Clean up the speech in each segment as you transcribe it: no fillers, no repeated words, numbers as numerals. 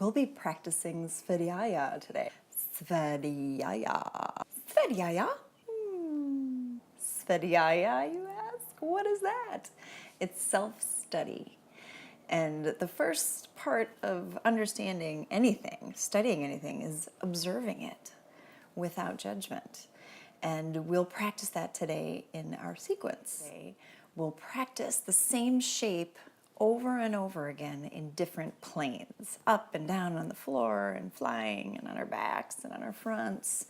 We'll be practicing Svadhyaya today. Svadhyaya. Svadhyaya? Svadhyaya, you ask? What is that? It's self-study. And the first part of understanding anything, studying anything, is observing it without judgment. And we'll practice that today in our sequence. We'll practice the same shape over and over again in different planes, up and down on the floor and flying and on our backs and on our fronts,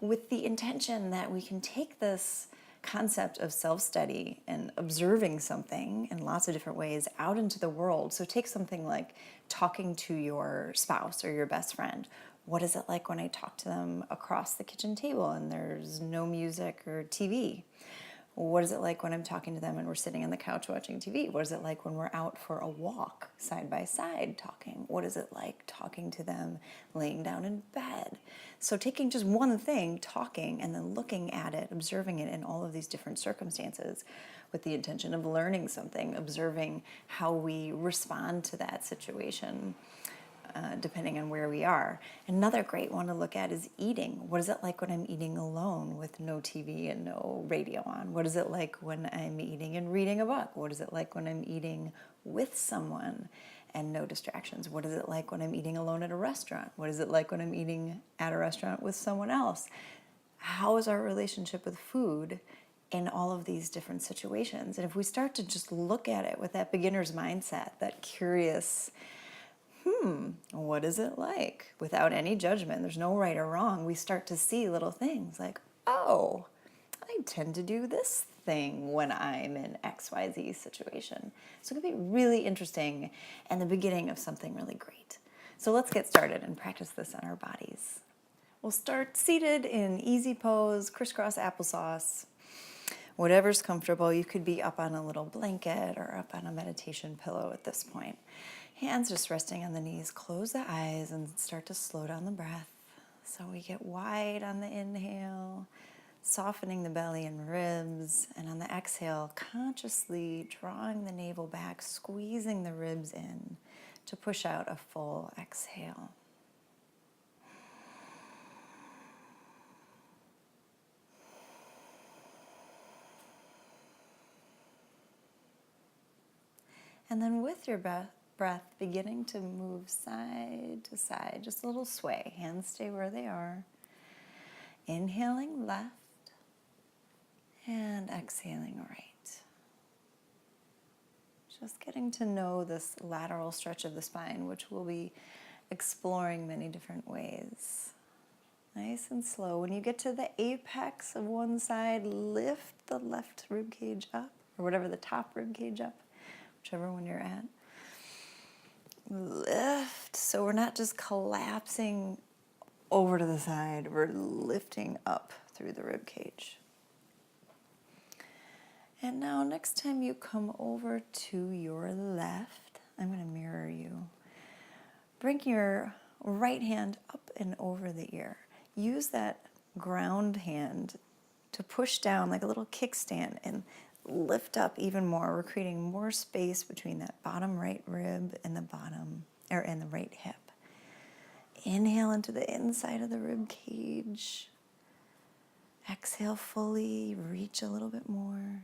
with the intention that we can take this concept of self-study and observing something in lots of different ways out into the world. So take something like talking to your spouse or your best friend. What is it like when I talk to them across the kitchen table and there's no music or TV? What is it like when I'm talking to them and we're sitting on the couch watching TV? What is it like when we're out for a walk side by side talking? What is it like talking to them laying down in bed? So taking just one thing, talking, and then looking at it, observing it in all of these different circumstances with the intention of learning something, observing how we respond to that situation. Depending on where we are. Another great one to look at is eating. What is it like when I'm eating alone with no TV and no radio on? What is it like when I'm eating and reading a book? What is it like when I'm eating with someone and no distractions? What is it like when I'm eating alone at a restaurant? What is it like when I'm eating at a restaurant with someone else? How is our relationship with food in all of these different situations? And if we start to just look at it with that beginner's mindset, that curious, what is it like? Without any judgment, there's no right or wrong. We start to see little things like, oh, I tend to do this thing when I'm in XYZ situation. So it could be really interesting and the beginning of something really great. So let's get started and practice this on our bodies. We'll start seated in easy pose, crisscross applesauce, whatever's comfortable. You could be up on a little blanket or up on a meditation pillow at this point. Hands just resting on the knees. Close the eyes and start to slow down the breath. So we get wide on the inhale, softening the belly and ribs. And on the exhale, consciously drawing the navel back, squeezing the ribs in to push out a full exhale. And then with your breath beginning to move side to side, just a little sway. Hands stay where they are. Inhaling left and exhaling right. Just getting to know this lateral stretch of the spine, which we'll be exploring many different ways. Nice and slow. When you get to the apex of one side, lift the left rib cage up, or whatever the top rib cage up, whichever one you're at. Lift, so we're not just collapsing over to the side, we're lifting up through the rib cage. And now next time you come over to your left, I'm going to mirror you. Bring your right hand up and over the ear. Use that ground hand to push down like a little kickstand and lift up even more. We're creating more space between that bottom right rib and the right hip. Inhale into the inside of the rib cage. Exhale fully, reach a little bit more.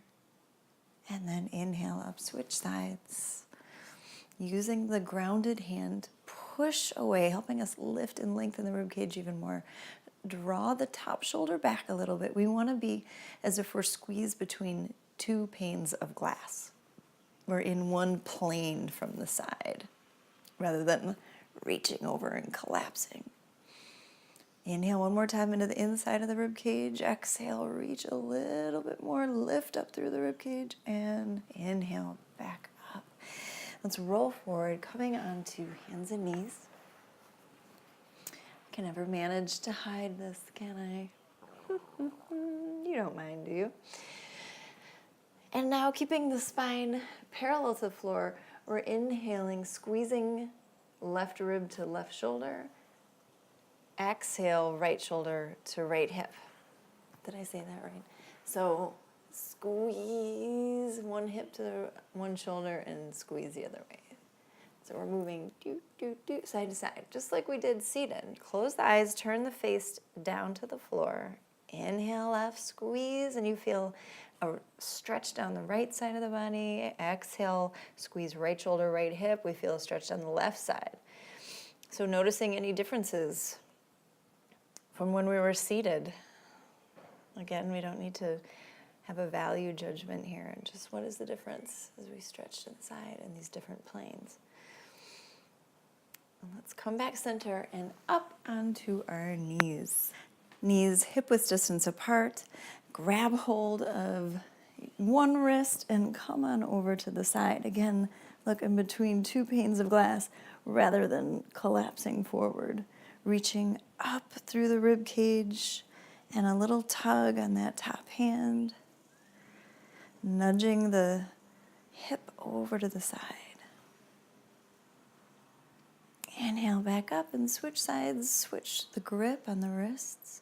And then inhale up, switch sides. Using the grounded hand, push away, helping us lift and lengthen the rib cage even more. Draw the top shoulder back a little bit. We want to be as if we're squeezed between two panes of glass. We're in one plane from the side rather than reaching over and collapsing. Inhale one more time into the inside of the rib cage. Exhale, reach a little bit more, lift up through the rib cage, and inhale back up. Let's roll forward, coming onto hands and knees. I can never manage to hide this, can I? You don't mind, do you? And now keeping the spine parallel to the floor, we're inhaling, squeezing left rib to left shoulder. Exhale, right shoulder to right hip. Did I say that right? So squeeze one hip to one shoulder and squeeze the other way. So we're moving side to side, just like we did seated. Close the eyes, turn the face down to the floor. Inhale left, squeeze, and you feel a stretch down the right side of the body. Exhale, squeeze right shoulder, right hip. We feel a stretch down the left side. So noticing any differences from when we were seated. Again, we don't need to have a value judgment here. Just what is the difference as we stretch to the side in these different planes? And let's come back center and up onto our knees. Knees hip-width distance apart. Grab hold of one wrist and come on over to the side. Again, look in between two panes of glass rather than collapsing forward. Reaching up through the rib cage and a little tug on that top hand. Nudging the hip over to the side. Inhale back up and switch sides. Switch the grip on the wrists.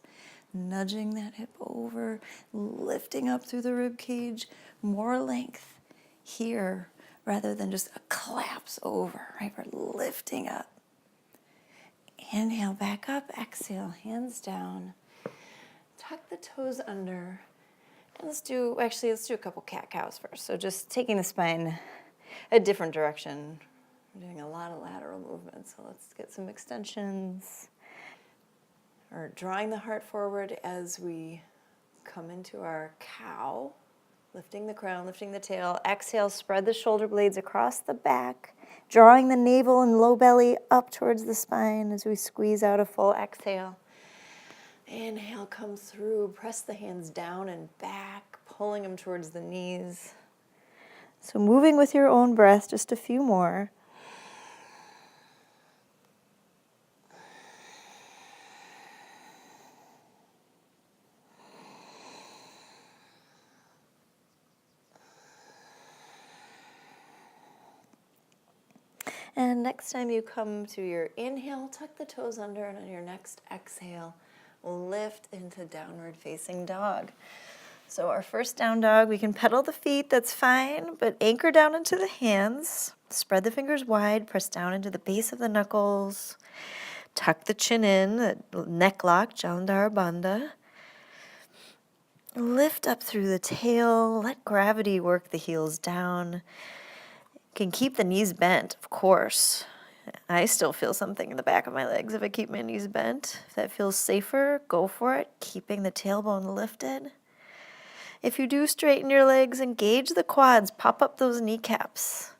Nudging that hip over, lifting up through the rib cage. More length here rather than just a collapse over, right? We're lifting up. Inhale back up, exhale, hands down. Tuck the toes under. And let's do a couple cat-cows first. So just taking the spine a different direction. We're doing a lot of lateral movements, so let's get some extensions. Or drawing the heart forward as we come into our cow. Lifting the crown, lifting the tail. Exhale, spread the shoulder blades across the back. Drawing the navel and low belly up towards the spine as we squeeze out a full exhale. Inhale, come through. Press the hands down and back, pulling them towards the knees. So moving with your own breath, just a few more. And next time you come to your inhale, tuck the toes under, and on your next exhale, lift into downward facing dog. So our first down dog, we can pedal the feet, that's fine, but anchor down into the hands. Spread the fingers wide, press down into the base of the knuckles. Tuck the chin in, neck lock, Jalandhara Bandha. Lift up through the tail, let gravity work the heels down. Can keep the knees bent, of course. I still feel something in the back of my legs if I keep my knees bent. If that feels safer, go for it, keeping the tailbone lifted. If you do straighten your legs, engage the quads, pop up those kneecaps.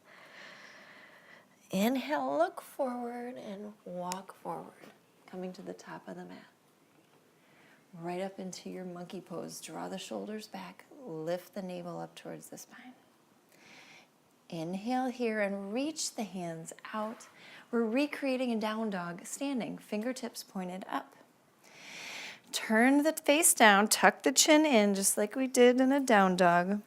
Inhale, look forward and walk forward, coming to the top of the mat. Right up into your monkey pose. Draw the shoulders back, lift the navel up towards the spine. Inhale here and reach the hands out. We're recreating a down dog, standing, fingertips pointed up. Turn the face down, tuck the chin in, just like we did in a down dog.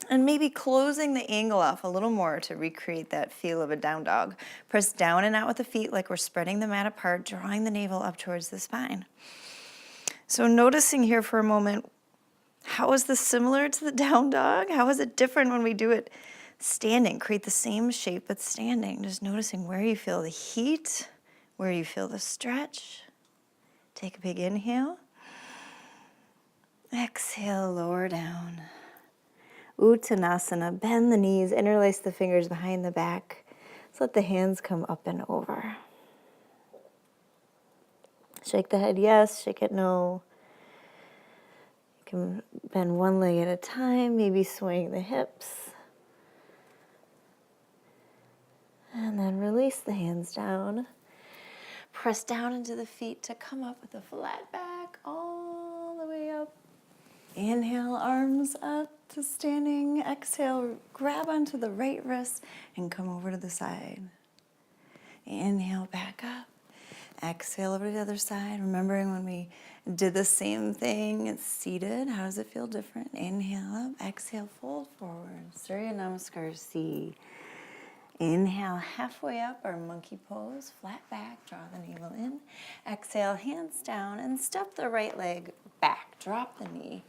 And maybe closing the angle off a little more to recreate that feel of a down dog. Press down and out with the feet like we're spreading the mat apart, drawing the navel up towards the spine. So noticing here for a moment, how is this similar to the down dog? How is it different when we do it standing? Create the same shape but standing. Just noticing where you feel the heat, where you feel the stretch. Take a big inhale. Exhale, lower down. Uttanasana, bend the knees, interlace the fingers behind the back. Let's let the hands come up and over. Shake the head yes, shake it no. You can bend one leg at a time, maybe swaying the hips. And then release the hands down. Press down into the feet to come up with a flat back all the way up. Inhale, arms up to standing. Exhale, grab onto the right wrist and come over to the side. Inhale, back up. Exhale over to the other side. Remembering when we did the same thing, it's seated. How does it feel different? Inhale up, exhale, fold forward. Surya Namaskar C. Inhale, halfway up, our monkey pose, flat back, draw the navel in. Exhale, hands down, and step the right leg back. Drop the knee.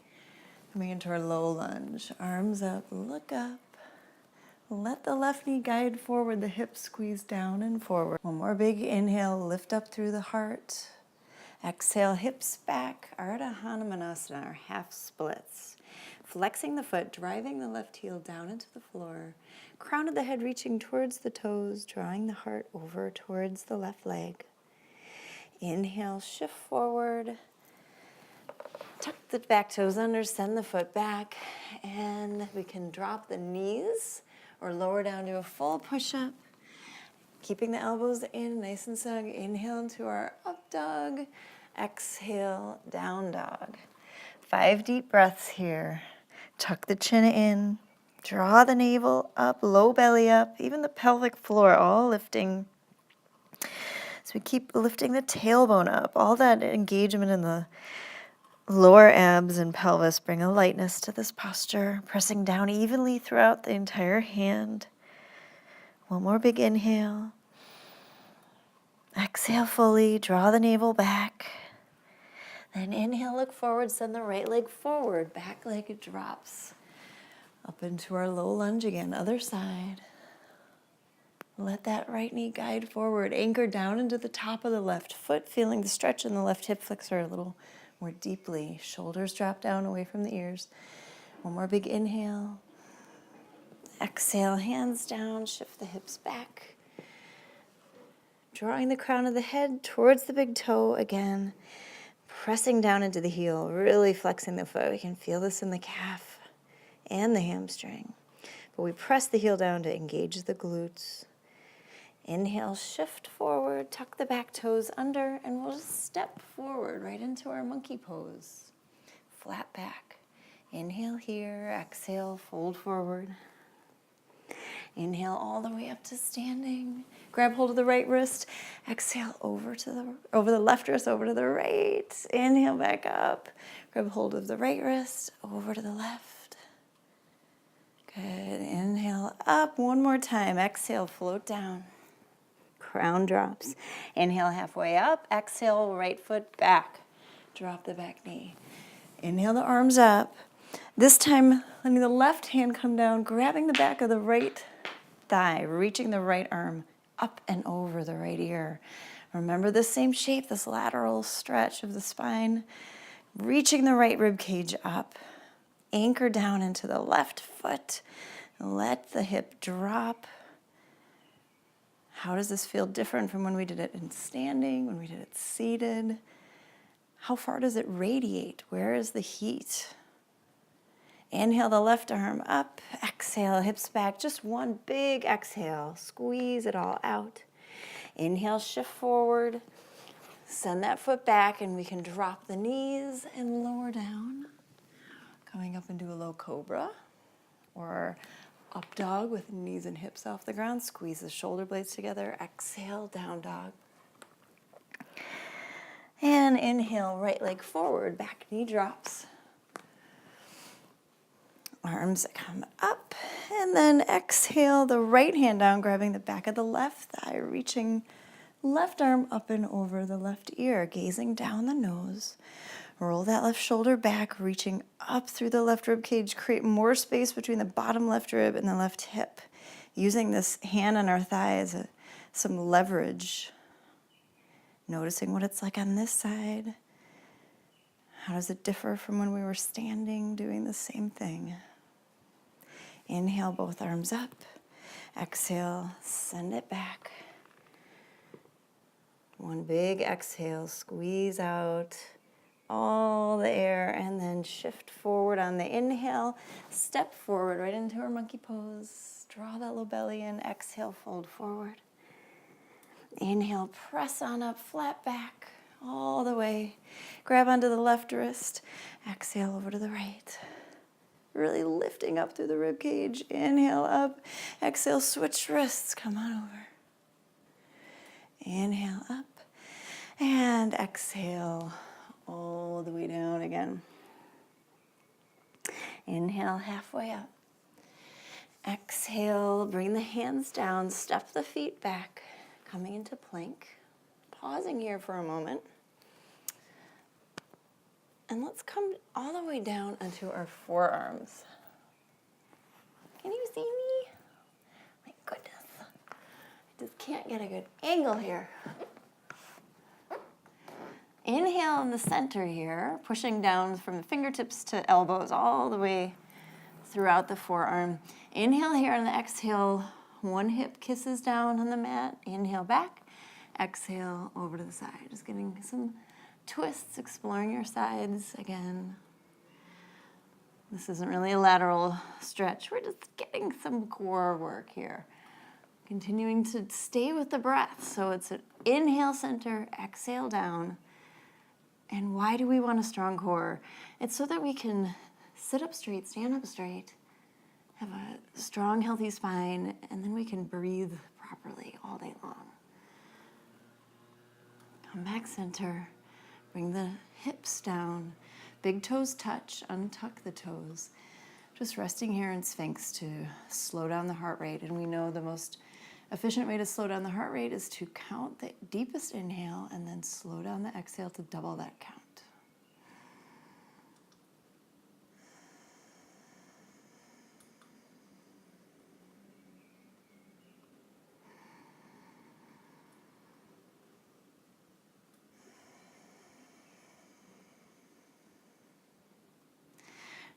Coming into our low lunge. Arms up, look up. Let the left knee guide forward, the hips squeeze down and forward. One more big inhale, lift up through the heart. Exhale, hips back, Ardha Hanumanasana, our half splits. Flexing the foot, driving the left heel down into the floor. Crown of the head reaching towards the toes, drawing the heart over towards the left leg. Inhale, shift forward. Tuck the back toes under, send the foot back, and we can drop the knees or lower down to a full push-up. Keeping the elbows in, nice and snug. Inhale into our up dog. Exhale, down dog. 5 deep breaths here. Tuck the chin in. Draw the navel up, low belly up, even the pelvic floor, all lifting. So we keep lifting the tailbone up. All that engagement in the lower abs and pelvis bring a lightness to this posture, pressing down evenly throughout the entire hand. One more big inhale. Exhale fully, draw the navel back. Then inhale, look forward, send the right leg forward, back leg drops. Up into our low lunge again, other side. Let that right knee guide forward, anchor down into the top of the left foot, feeling the stretch in the left hip flexor a little more deeply. Shoulders drop down away from the ears. One more big inhale. Exhale, hands down, shift the hips back. Drawing the crown of the head towards the big toe again. Pressing down into the heel, really flexing the foot. We can feel this in the calf and the hamstring. But we press the heel down to engage the glutes. Inhale, shift forward, tuck the back toes under, and we'll just step forward right into our monkey pose. Flat back. Inhale here, exhale, fold forward. Inhale all the way up to standing. Grab hold of the right wrist. Exhale over the left wrist, over to the right. Inhale back up. Grab hold of the right wrist, over to the left. Good. Inhale up one more time. Exhale, float down. Crown drops. Inhale halfway up. Exhale, right foot back. Drop the back knee. Inhale the arms up. This time, letting the left hand come down, grabbing the back of the right thigh, reaching the right arm up and over the right ear. Remember the same shape, this lateral stretch of the spine. Reaching the right rib cage up. Anchor down into the left foot. Let the hip drop. How does this feel different from when we did it in standing, when we did it seated? How far does it radiate? Where is the heat? Inhale the left arm up. Exhale, hips back. Just one big exhale. Squeeze it all out. Inhale, shift forward. Send that foot back, and we can drop the knees and lower down. Coming up into a low cobra or up dog with knees and hips off the ground. Squeeze the shoulder blades together. Exhale, down dog. And inhale, right leg forward, back knee drops. Arms come up. And then exhale, the right hand down, grabbing the back of the left thigh, reaching left arm up and over the left ear, gazing down the nose. Roll that left shoulder back, reaching up through the left rib cage. Create more space between the bottom left rib and the left hip. Using this hand on our thigh as some leverage. Noticing what it's like on this side. How does it differ from when we were standing, doing the same thing? Inhale, both arms up. Exhale, send it back. One big exhale, squeeze out all the air, and then shift forward on the inhale. Step forward right into our monkey pose. Draw that low belly in. Exhale, fold forward. Inhale, press on up, flat back, all the way. Grab onto the left wrist. Exhale over to the right. Really lifting up through the rib cage. Inhale up. Exhale, switch wrists. Come on over. Inhale up. And exhale all the way down again. Inhale, halfway up. Exhale, bring the hands down, step the feet back, coming into plank. Pausing here for a moment. And let's come all the way down onto our forearms. Can you see me? can't get a good angle here. Inhale in the center here, pushing down from the fingertips to elbows all the way throughout the forearm. Inhale here, and the exhale, one hip kisses down on the mat. Inhale back, exhale over to the side. Just getting some twists, exploring your sides again. This isn't really a lateral stretch. We're just getting some core work here. Continuing to stay with the breath. So it's an inhale center, exhale down. And why do we want a strong core? It's so that we can sit up straight, stand up straight, have a strong, healthy spine, and then we can breathe properly all day long. Come back center, bring the hips down, big toes touch, untuck the toes. Just resting here in Sphinx to slow down the heart rate. And we know the most efficient way to slow down the heart rate is to count the deepest inhale and then slow down the exhale to double that count.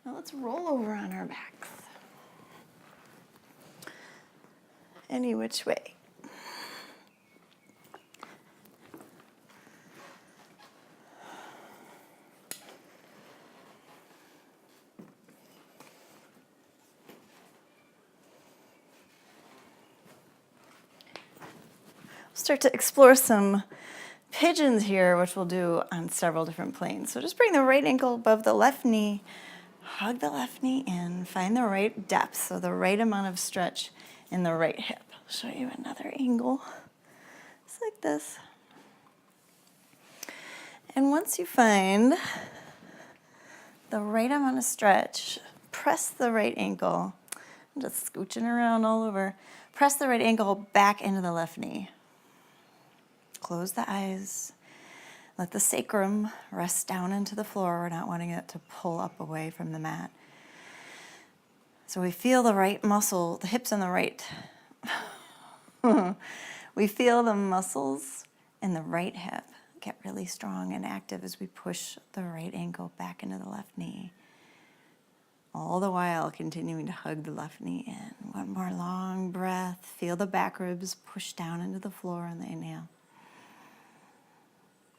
Now let's roll over on our backs. Any which way. Start to explore some pigeons here, which we'll do on several different planes. So just bring the right ankle above the left knee, hug the left knee in, find the right depth, so the right amount of stretch in the right hip. I'll show you another angle. It's like this. And once you find the right amount of stretch, press the right ankle. I'm just scooching around all over. Press the right ankle back into the left knee. Close the eyes. Let the sacrum rest down into the floor. We're not wanting it to pull up away from the mat. So we feel the right muscle, the hips on the right. We feel the muscles in the right hip get really strong and active as we push the right ankle back into the left knee. All the while continuing to hug the left knee in. One more long breath. Feel the back ribs push down into the floor on the inhale.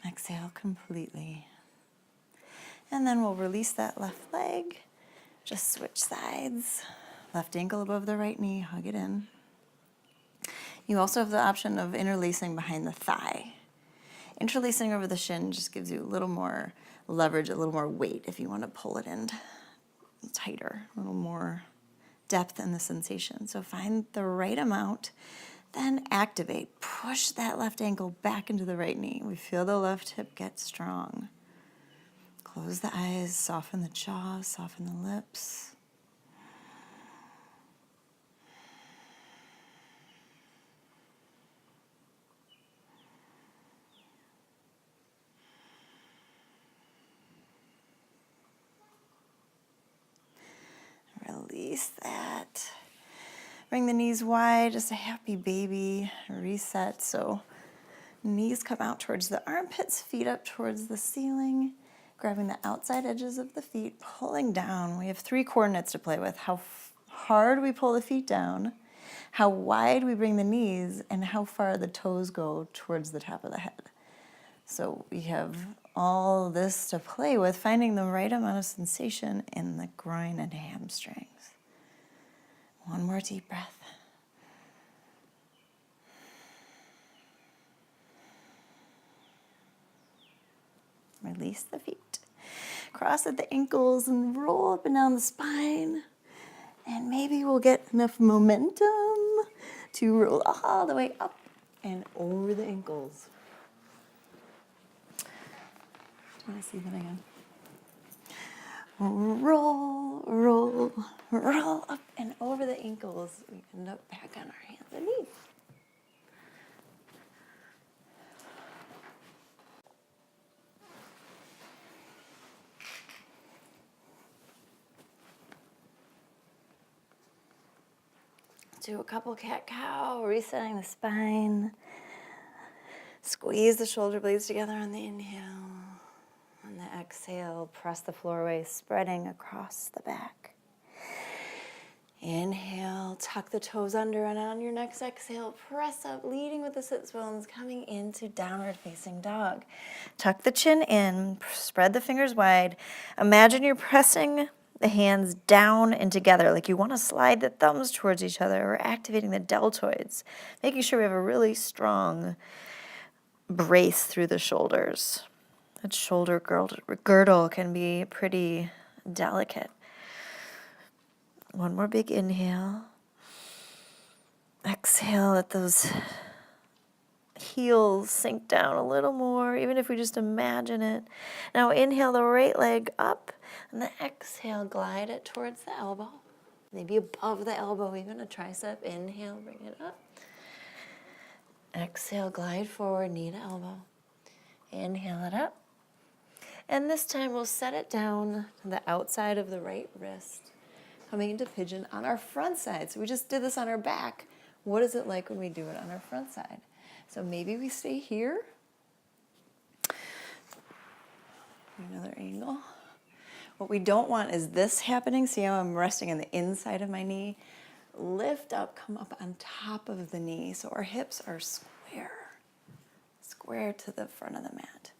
Exhale completely. And then we'll release that left leg. Just switch sides. Left ankle above the right knee, hug it in. You also have the option of interlacing behind the thigh. Interlacing over the shin just gives you a little more leverage, a little more weight if you want to pull it in tighter, a little more depth in the sensation. So find the right amount, then activate. Push that left ankle back into the right knee. We feel the left hip get strong. Close the eyes, soften the jaw, soften the lips. Release that. Bring the knees wide, just a happy baby. Reset. So knees come out towards the armpits, feet up towards the ceiling. Grabbing the outside edges of the feet, pulling down. We have 3 coordinates to play with. How hard we pull the feet down, how wide we bring the knees, and how far the toes go towards the top of the head. So we have all this to play with, finding the right amount of sensation in the groin and hamstrings. One more deep breath. Release the feet. Cross at the ankles and roll up and down the spine. And maybe we'll get enough momentum to roll all the way up and over the ankles. Do you want to see that again? Roll, roll, roll up and over the ankles. We end up back on our hands and knees. do a couple cat-cow, resetting the spine. Squeeze the shoulder blades together on the inhale. On the exhale, press the floor away, spreading across the back. Inhale, tuck the toes under, and on your next exhale, press up, leading with the sits bones, coming into downward facing dog. Tuck the chin in, spread the fingers wide. Imagine you're pressing the hands down and together, like you want to slide the thumbs towards each other, or activating the deltoids, making sure we have a really strong brace through the shoulders. That shoulder girdle can be pretty delicate. One more big inhale. Exhale, let those heels sink down a little more, even if we just imagine it. Now inhale the right leg up, and the exhale, glide it towards the elbow. Maybe above the elbow, even a tricep. Inhale, bring it up. Exhale, glide forward, knee to elbow. Inhale it up. And this time we'll set it down to the outside of the right wrist, coming into pigeon on our front side. So we just did this on our back. What is it like when we do it on our front side? So maybe we stay here. Another angle. What we don't want is this happening. See how I'm resting on the inside of my knee? Lift up, come up on top of the knee. So our hips are square to the front of the mat.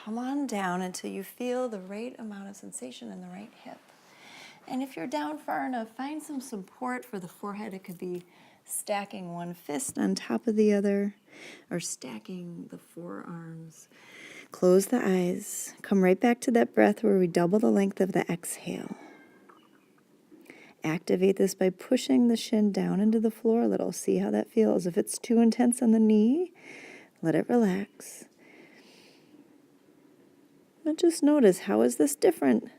Come on down until you feel the right amount of sensation in the right hip. And if you're down far enough, find some support for the forehead. It could be stacking one fist on top of the other, or stacking the forearms. Close the eyes. Come right back to that breath where we double the length of the exhale. Activate this by pushing the shin down into the floor a little. See how that feels. If it's too intense on the knee, let it relax. But just notice, how is this different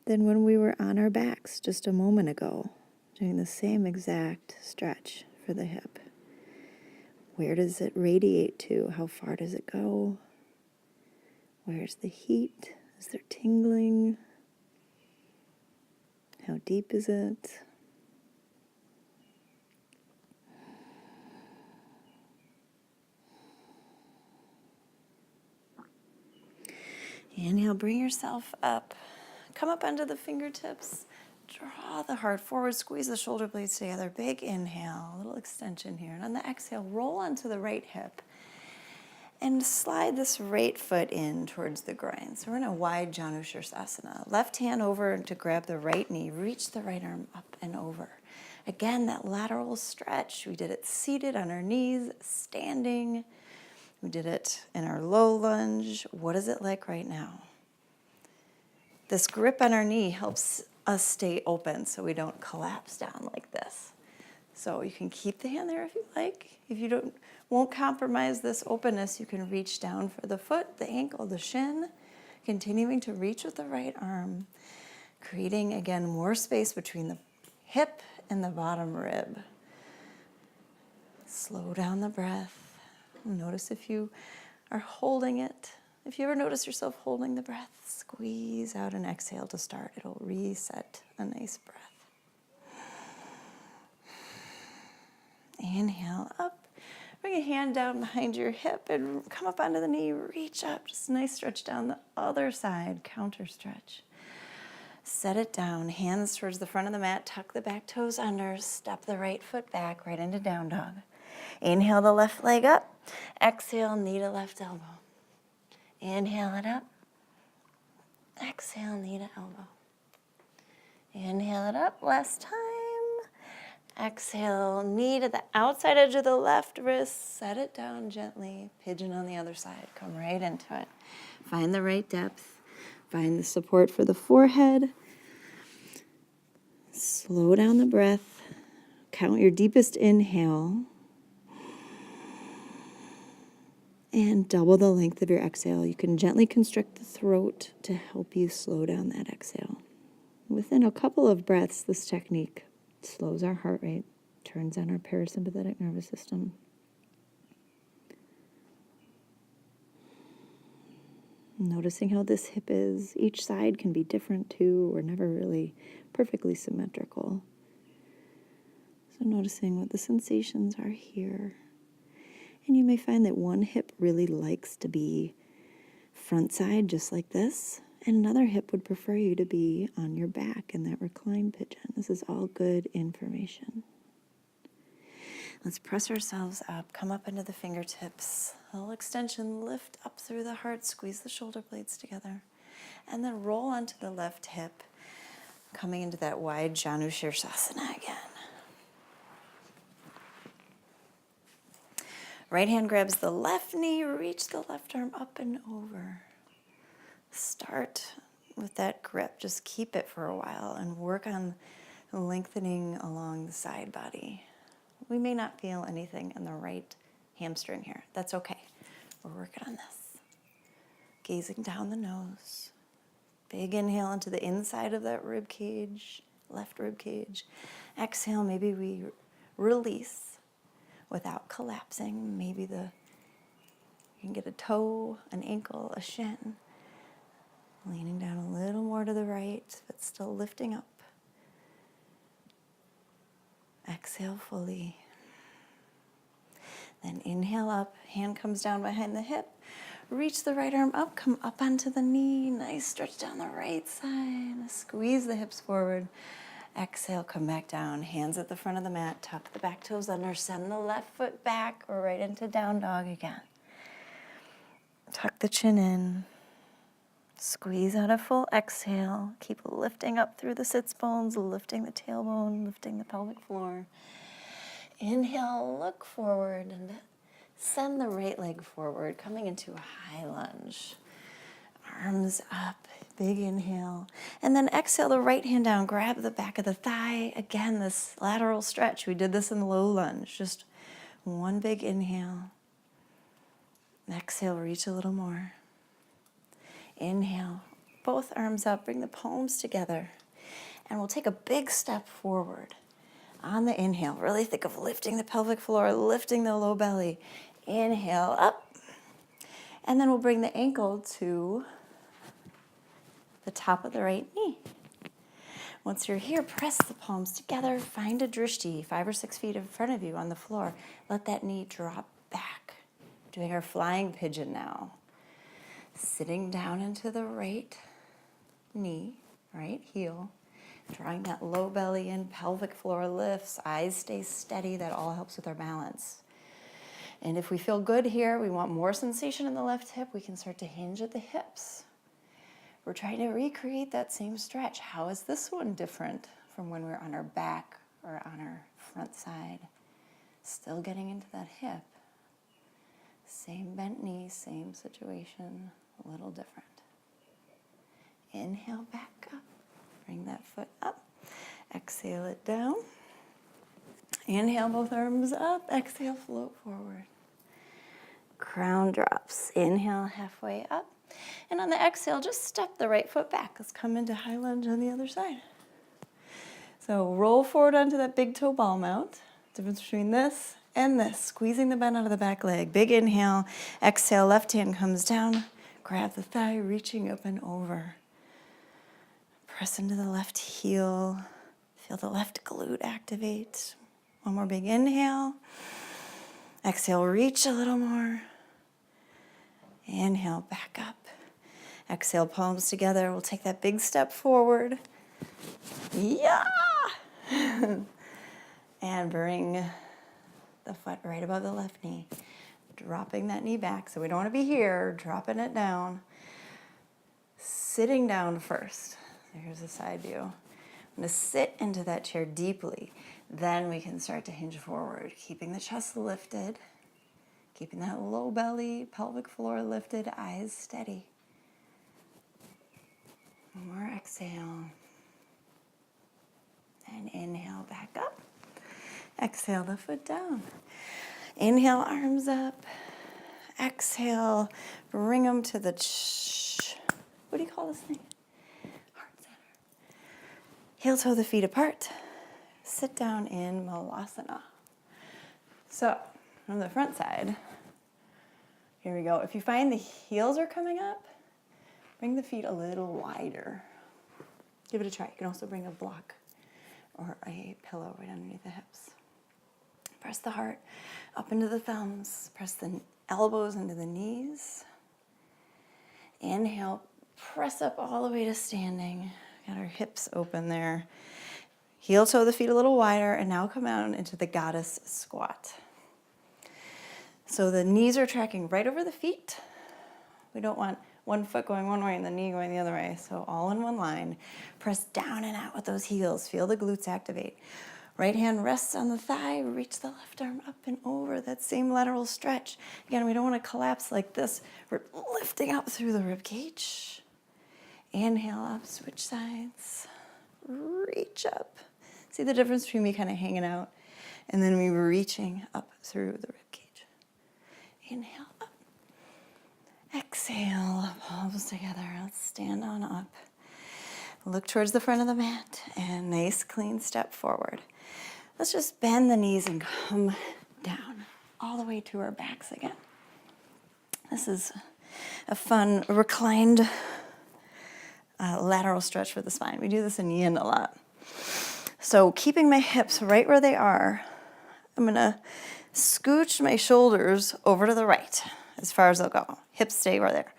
than when we were on our backs just a moment ago, doing the same exact stretch for the hip? Where does it radiate to? How far does it go? Where's the heat? Is there tingling? How deep is it? Inhale, bring yourself up. Come up onto the fingertips. Draw the heart forward, squeeze the shoulder blades together. Big inhale, a little extension here. And on the exhale, roll onto the right hip. And slide this right foot in towards the groin. So we're in a wide Janushirasana. Left hand over to grab the right knee. Reach the right arm up and over. Again, that lateral stretch. We did it seated on our knees, standing. We did it in our low lunge. What is it like right now? This grip on our knee helps us stay open so we don't collapse down like this. So you can keep the hand there if you like. If you won't compromise this openness, you can reach down for the foot, the ankle, the shin, continuing to reach with the right arm, creating, again, more space between the hip and the bottom rib. Slow down the breath. Notice if you are holding it. If you ever notice yourself holding the breath, squeeze out and exhale to start. It'll reset a nice breath. Inhale up. Bring a hand down behind your hip and come up onto the knee. Reach up. Just a nice stretch down the other side. Counter stretch. Set it down. Hands towards the front of the mat. Tuck the back toes under. Step the right foot back right into down dog. Inhale the left leg up. Exhale, knee to left elbow. Inhale it up. Exhale, knee to elbow. Inhale it up. Last time. Exhale, knee to the outside edge of the left wrist. Set it down gently. Pigeon on the other side. Come right into it. Find the right depth. Find the support for the forehead. Slow down the breath. Count your deepest inhale. And double the length of your exhale. You can gently constrict the throat to help you slow down that exhale. Within a couple of breaths, this technique slows our heart rate, turns on our parasympathetic nervous system. Noticing how this hip is. Each side can be different too. We're never really perfectly symmetrical. So noticing what the sensations are here. And you may find that one hip really likes to be front side, just like this, and another hip would prefer you to be on your back in that reclined pigeon. This is all good information. Let's press ourselves up, come up into the fingertips, a little extension, lift up through the heart, squeeze the shoulder blades together, and then roll onto the left hip, coming into that wide Janu Shirsasana again. Right hand grabs the left knee, reach the left arm up and over. Start with that grip. Just keep it for a while and work on lengthening along the side body. We may not feel anything in the right hamstring here. That's okay. We're working on this. Gazing down the nose. Big inhale into the inside of that rib cage, left rib cage. Exhale, maybe we release without collapsing. Maybe you can get a toe, an ankle, a shin. Leaning down a little more to the right, but still lifting up. Exhale fully. Then inhale up, hand comes down behind the hip. Reach the right arm up, come up onto the knee. Nice stretch down the right side. Squeeze the hips forward. Exhale, come back down. Hands at the front of the mat. Tuck the back toes under. Send the left foot back or right into down dog again. Tuck the chin in. Squeeze out a full exhale. Keep lifting up through the sits bones, lifting the tailbone, lifting the pelvic floor. Inhale, look forward and send the right leg forward, coming into a high lunge. Arms up, big inhale. And then exhale the right hand down, grab the back of the thigh. Again, this lateral stretch. We did this in low lunge. Just one big inhale. Exhale, reach a little more. Inhale, both arms up, bring the palms together. And we'll take a big step forward. On the inhale, really think of lifting the pelvic floor, lifting the low belly. Inhale, up. And then we'll bring the ankle to the top of the right knee. Once you're here, press the palms together. Find a drishti, 5 or 6 feet in front of you on the floor. Let that knee drop back. Doing our flying pigeon now. Sitting down into the right knee, right heel. Drawing that low belly in, pelvic floor lifts, eyes stay steady. That all helps with our balance. And if we feel good here, we want more sensation in the left hip, we can start to hinge at the hips. We're trying to recreate that same stretch. How is this one different from when we're on our back or on our front side? Still getting into that hip. Same bent knee, same situation, a little different. Inhale back up. Bring that foot up. Exhale it down. Inhale both arms up. Exhale, float forward. Crown drops. Inhale halfway up. And on the exhale, just step the right foot back. Let's come into high lunge on the other side. So roll forward onto that big toe ball mount. Difference between this and this. Squeezing the bend out of the back leg. Big inhale. Exhale, left hand comes down. Grab the thigh, reaching up and over. Press into the left heel. Feel the left glute activate. One more big inhale. Exhale, reach a little more. Inhale, back up. Exhale, palms together. We'll take that big step forward. Yeah! And bring the foot right above the left knee. Dropping that knee back. So we don't want to be here. Dropping it down. Sitting down first. Here's a side view. I'm going to sit into that chair deeply. Then we can start to hinge forward, keeping the chest lifted, keeping that low belly, pelvic floor lifted, eyes steady. One more exhale. And inhale back up. Exhale the foot down. Inhale, arms up. Exhale, bring them to the what do you call this thing? Heel toe the feet apart. Sit down in Malasana. So, from the front side, here we go. If you find the heels are coming up, bring the feet a little wider. Give it a try. You can also bring a block or a pillow right underneath the hips. Press the heart up into the thumbs. Press the elbows into the knees. Inhale, press up all the way to standing. Got our hips open there. Heel toe the feet a little wider, and now come out into the goddess squat. So the knees are tracking right over the feet. We don't want one foot going one way and the knee going the other way. So all in one line. Press down and out with those heels. Feel the glutes activate. Right hand rests on the thigh. Reach the left arm up and over. That same lateral stretch. Again, we don't want to collapse like this. We're lifting up through the rib cage. Inhale up, switch sides. Reach up. See the difference between me kind of hanging out and then me reaching up through the rib cage. Inhale up. Exhale, palms together. Let's stand on up. Look towards the front of the mat and nice clean step forward. Let's just bend the knees and come down all the way to our backs again. This is a fun reclined lateral stretch for the spine. We do this in yin a lot. So keeping my hips right where they are, I'm gonna scooch my shoulders over to the right as far as they'll go. Hips stay where they're.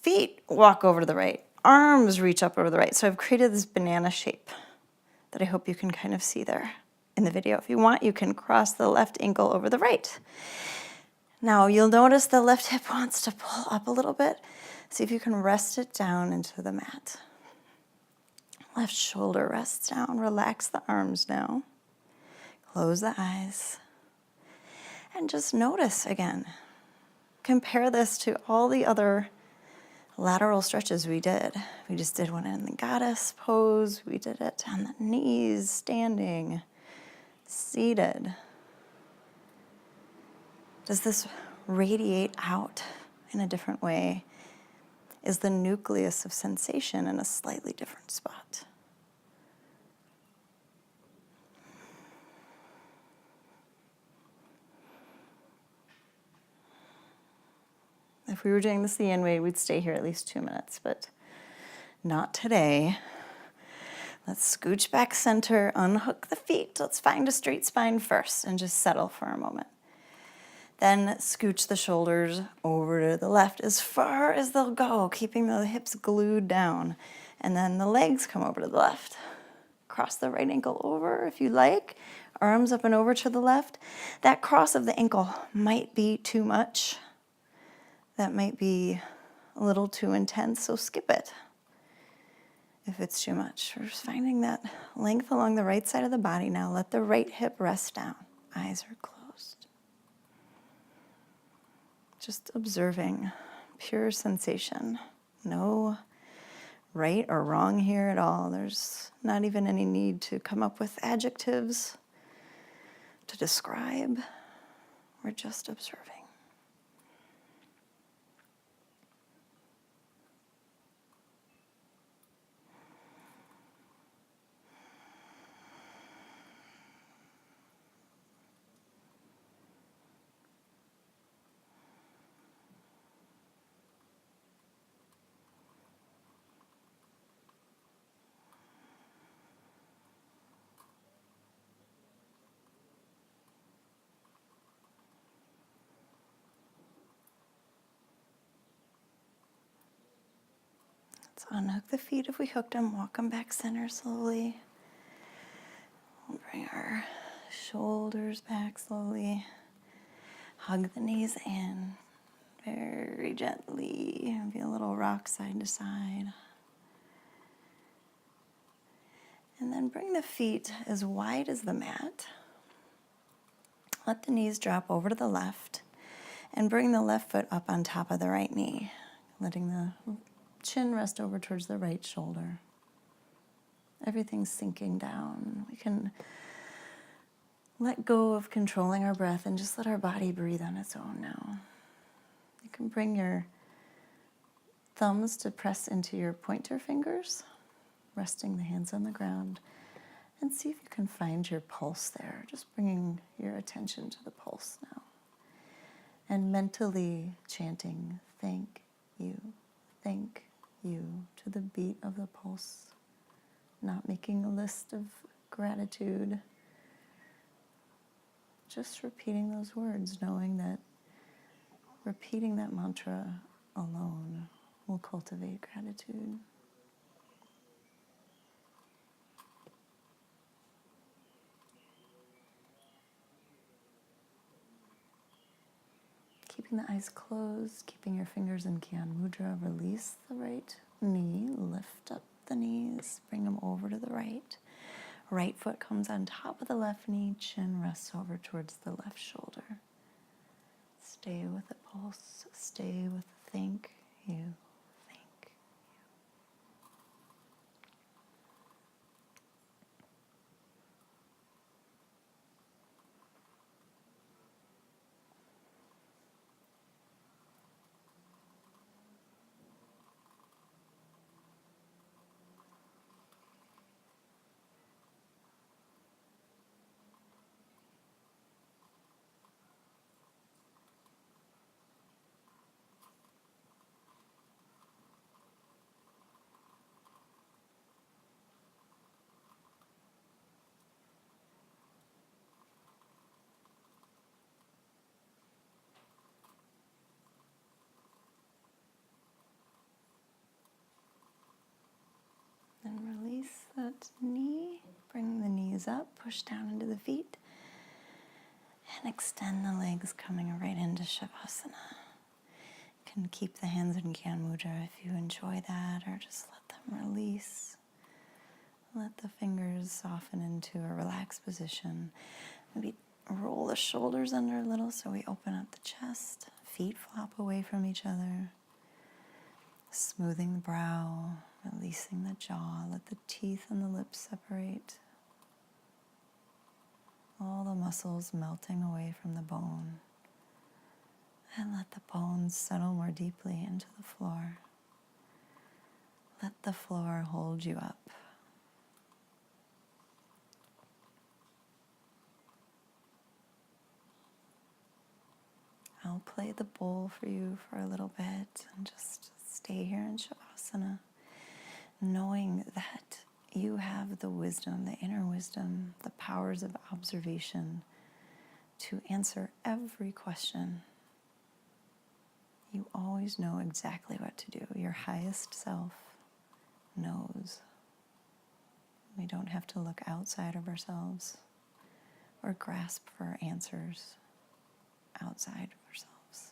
Feet walk over to the right. Arms reach up over the right. So I've created this banana shape that I hope you can kind of see there in the video. If you want, you can cross the left ankle over the right. Now you'll notice the left hip wants to pull up a little bit. See if you can rest it down into the mat. Left shoulder rests down. Relax the arms now. Close the eyes. And just notice again. Compare this to all the other lateral stretches we did. We just did one in the goddess pose. We did it on the knees, standing, seated. Does this radiate out in a different way? Is the nucleus of sensation in a slightly different spot? If we were doing this the yin way, we'd stay here at least 2 minutes, but not today. Let's scooch back center, unhook the feet. Let's find a straight spine first and just settle for a moment. Then scooch the shoulders over to the left as far as they'll go, keeping the hips glued down. And then the legs come over to the left. Cross the right ankle over if you like. Arms up and over to the left. That cross of the ankle might be too much. That might be a little too intense, so skip it if it's too much. We're just finding that length along the right side of the body now. Let the right hip rest down. Eyes are closed. Just observing pure sensation. No right or wrong here at all. There's not even any need to come up with adjectives to describe. We're just observing. Let's unhook the feet if we hooked them. Walk them back center slowly. We'll bring our shoulders back slowly. Hug the knees in very gently. Be a little rock side to side. And then bring the feet as wide as the mat. Let the knees drop over to the left. And bring the left foot up on top of the right knee. Letting the chin rest over towards the right shoulder. Everything's sinking down. We can let go of controlling our breath and just let our body breathe on its own now. You can bring your thumbs to press into your pointer fingers, resting the hands on the ground, and see if you can find your pulse there. Just bringing your attention to the pulse now. And mentally chanting, thank you, to the beat of the pulse. Not making a list of gratitude. just repeating those words, knowing that repeating that mantra alone will cultivate gratitude. Keeping the eyes closed, keeping your fingers in Gyan Mudra, release the right knee, lift up the knees, bring them over to the right. Right foot comes on top of the left knee, chin rests over towards the left shoulder. Stay with the pulse, stay with the thank you. Then release that knee, bring the knees up, push down into the feet, and extend the legs coming right into Shavasana. You can keep the hands in Gyan Mudra if you enjoy that, or just let them release. Let the fingers soften into a relaxed position. Maybe roll the shoulders under a little so we open up the chest. Feet flop away from each other. Smoothing the brow, releasing the jaw. Let the teeth and the lips separate. All the muscles melting away from the bone. And let the bones settle more deeply into the floor. Let the floor hold you up. I'll play the bowl for you for a little bit and just stay here in Shavasana, knowing that you have the wisdom, the inner wisdom, the powers of observation to answer every question. You always know exactly what to do. Your highest self knows. We don't have to look outside of ourselves or grasp for answers outside of ourselves.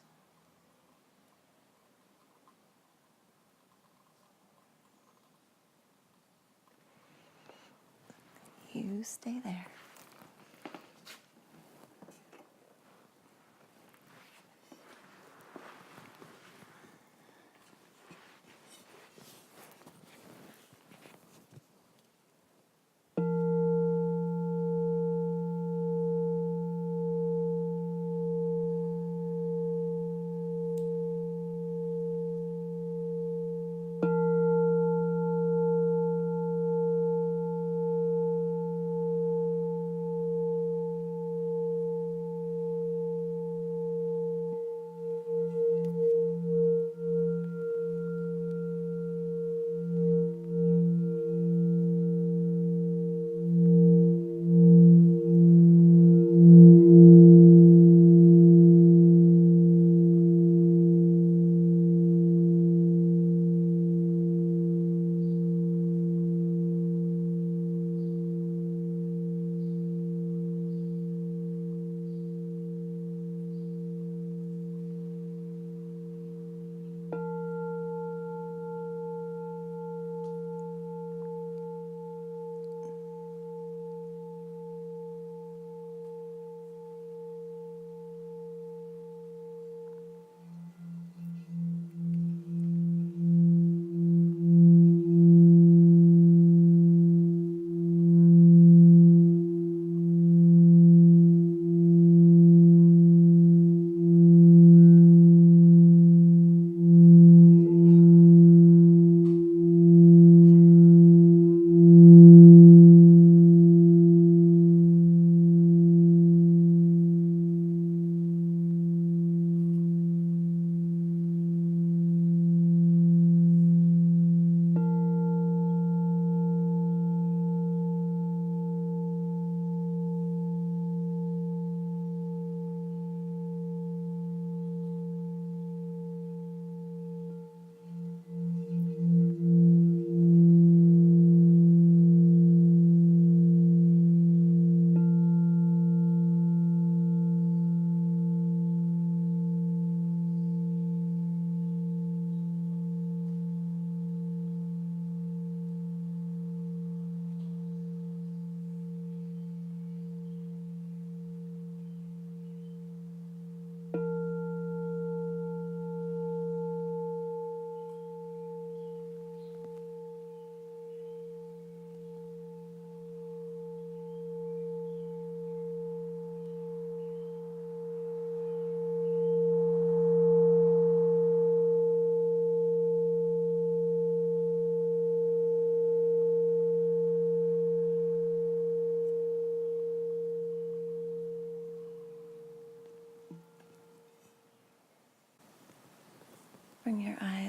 You stay there.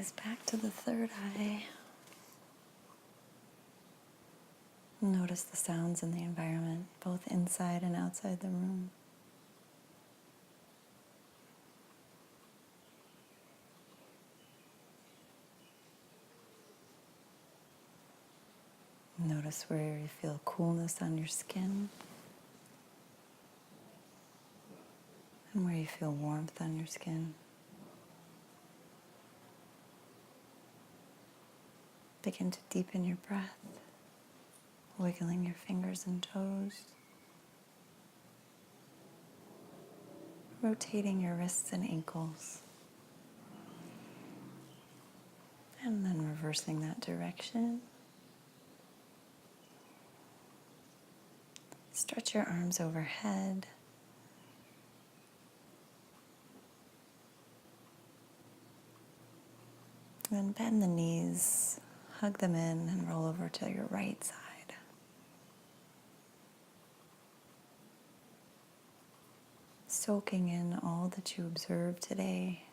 gaze back to the third eye. Notice the sounds in the environment, both inside and outside the room. Notice where you feel coolness on your skin and where you feel warmth on your skin. Begin to deepen your breath, wiggling your fingers and toes, rotating your wrists and ankles, and then reversing that direction. Stretch your arms overhead. Then bend the knees, hug them in, and roll over to your right side. Soaking in all that you observed today.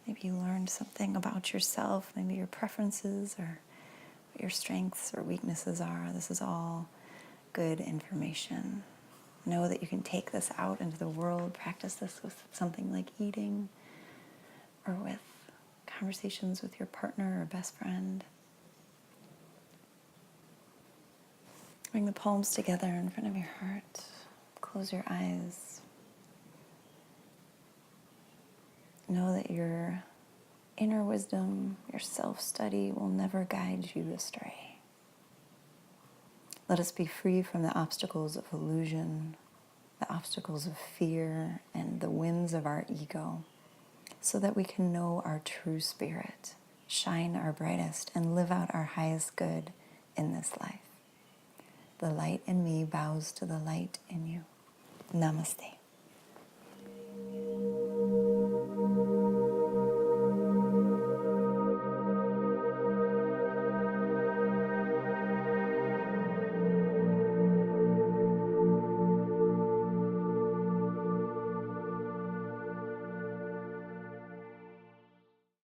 Maybe you learned something about yourself, maybe your preferences or what your strengths or weaknesses are. This is all good information. Know that you can take this out into the world, practice this with something like eating or with conversations with your partner or best friend. Bring the palms together in front of your heart. Close your eyes. Know that your inner wisdom, your self-study will never guide you astray. Let us be free from the obstacles of illusion, the obstacles of fear, and the winds of our ego, so that we can know our true spirit, shine our brightest, and live out our highest good in this life. The light in me bows to the light in you. Namaste.